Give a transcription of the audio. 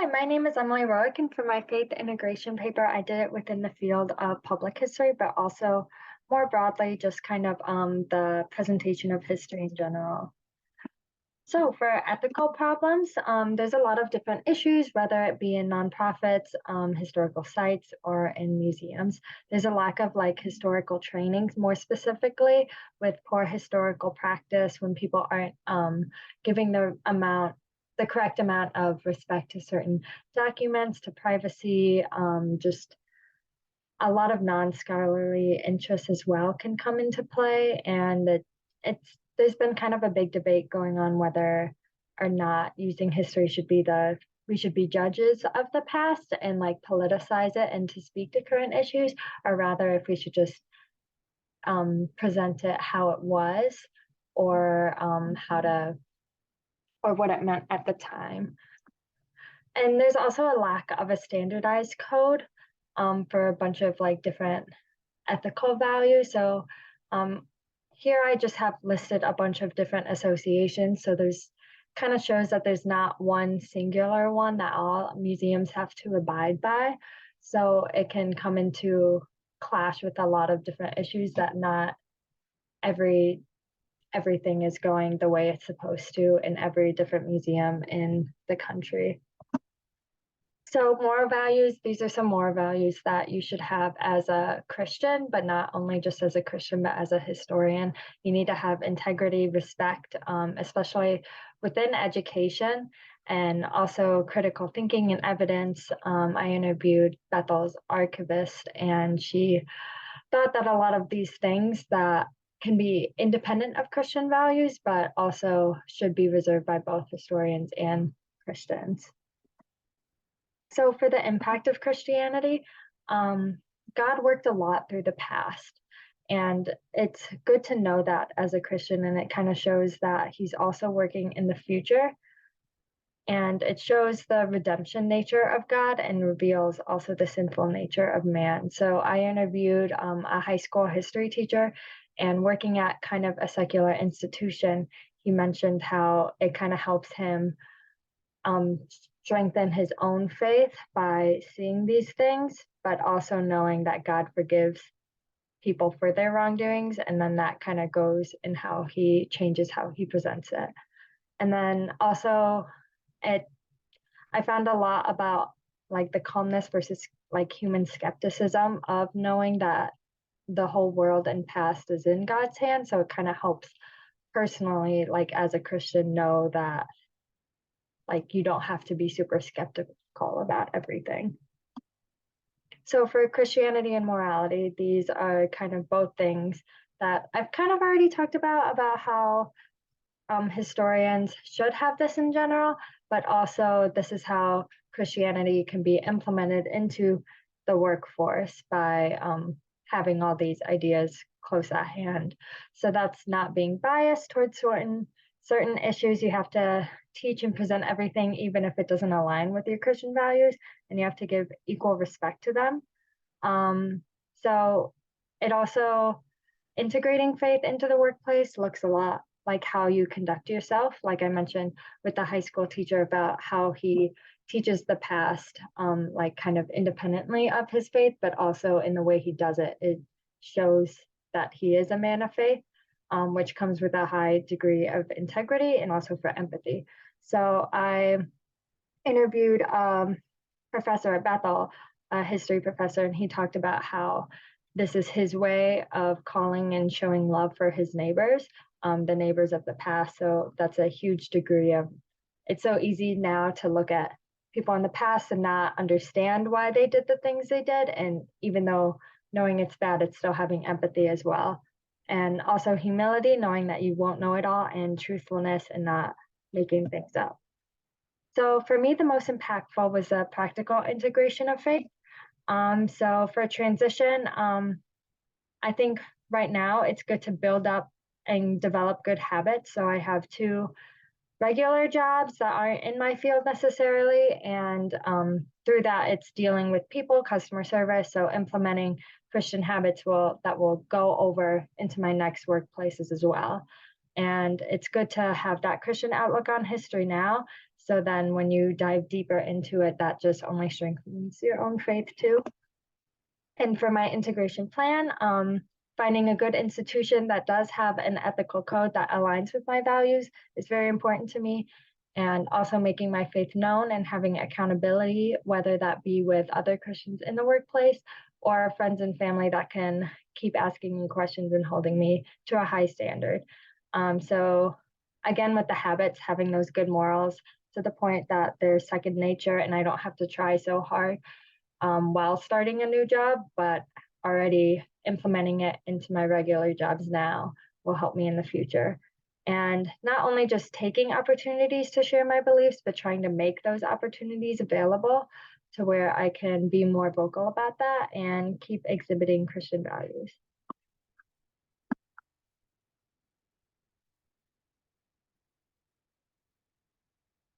Hi, my name is Emily Roick, and for my faith integration paper, I did it within the field of public history, but also more broadly, just kind of the presentation of history in general. So for ethical problems, there's a lot of different issues, whether it be in nonprofits, historical sites, or in museums. There's a lack of like historical trainings, more specifically with poor historical practice when people aren't giving the correct amount of respect to certain documents, to privacy, just a lot of non-scholarly interests as well can come into play, and it's there's been kind of a big debate going on whether or not using history should be we should be judges of the past and like politicize it and to speak to current issues, or rather if we should just present it how it was, or how to or what it meant at the time. And there's also a lack of a standardized code for a bunch of like different ethical values. So here I just have listed a bunch of different associations. So there's kind of shows that there's not one singular one that all museums have to abide by. So it can come into clash with a lot of different issues that not everything is going the way it's supposed to in every different museum in the country. So moral values, these are some moral values that you should have as a Christian, but not only just as a Christian, but as a historian. You need to have integrity, respect, especially within education, and also critical thinking and evidence. I interviewed Bethel's archivist, and she thought that a lot of these things that can be independent of Christian values, but also should be reserved by both historians and Christians. So for the impact of Christianity, God worked a lot through the past. And it's good to know that as a Christian, and it kind of shows that he's also working in the future. And it shows the redemption nature of God and reveals also the sinful nature of man. So I interviewed a high school history teacher, and working at kind of a secular institution, he mentioned how it kind of helps him um, strengthen his own faith by seeing these things, but also knowing that God forgives people for their wrongdoings. And then that kind of goes in how he changes how he presents it. And then also, it I found a lot about like the calmness versus like human skepticism of knowing that the whole world and past is in God's hands. So it kind of helps personally, like as a Christian, know that like you don't have to be super skeptical about everything. So for Christianity and morality, these are kind of both things that I've kind of already talked about how historians should have this in general, but also this is how Christianity can be implemented into the workforce by having all these ideas close at hand. So that's not being biased towards certain issues. You have to teach and present everything, even if it doesn't align with your Christian values, and you have to give equal respect to them. So it also integrating faith into the workplace looks a lot like how you conduct yourself. Like I mentioned with the high school teacher about how he teaches the past, like kind of independently of his faith, but also in the way he does it, it shows that he is a man of faith, which comes with a high degree of integrity and also for empathy. So I interviewed professor at Bethel, a history professor, and he talked about how this is his way of calling and showing love for his neighbors, the neighbors of the past. So that's a huge degree of, it's so easy now to look at people in the past and not understand why they did the things they did. And even though knowing it's bad, it's still having empathy as well. And also humility, knowing that you won't know it all, and truthfulness and not making things up. So for me, the most impactful was the practical integration of faith. So for transition, I think right now it's good to build up and develop good habits. So I have two regular jobs that aren't in my field necessarily, and through that, it's dealing with people, customer service. So implementing Christian habits that will go over into my next workplaces as well. And it's good to have that Christian outlook on history now. So then when you dive deeper into it, that just only strengthens your own faith too. And for my integration plan, finding a good institution that does have an ethical code that aligns with my values is very important to me. And also making my faith known and having accountability, whether that be with other Christians in the workplace or friends and family that can keep asking me questions and holding me to a high standard. So, again, with the habits, having those good morals to the point that they're second nature and I don't have to try so hard while starting a new job, but already implementing it into my regular jobs now will help me in the future. And not only just taking opportunities to share my beliefs, but trying to make those opportunities available to where I can be more vocal about that and keep exhibiting Christian values.